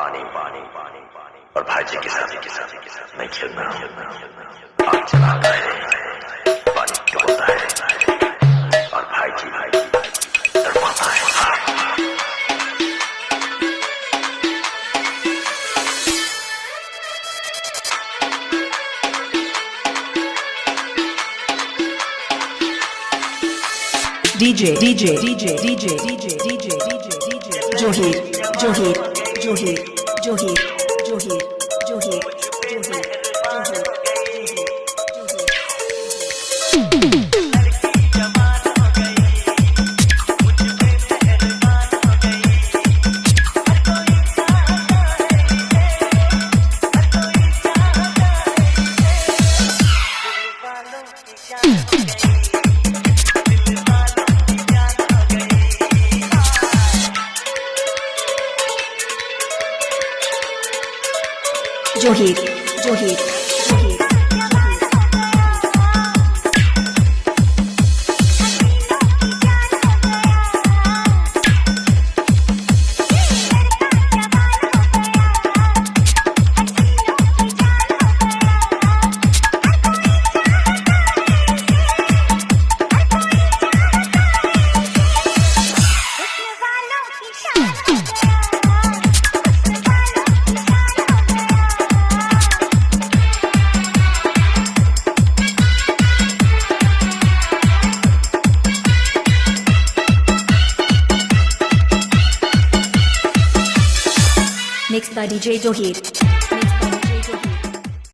पानी और भाईजी के साथ मैं खेलना आग जलाता है, पानी डुबोता है और भाईजी तड़पाता है। DJ Johid mixed by DJ Johid.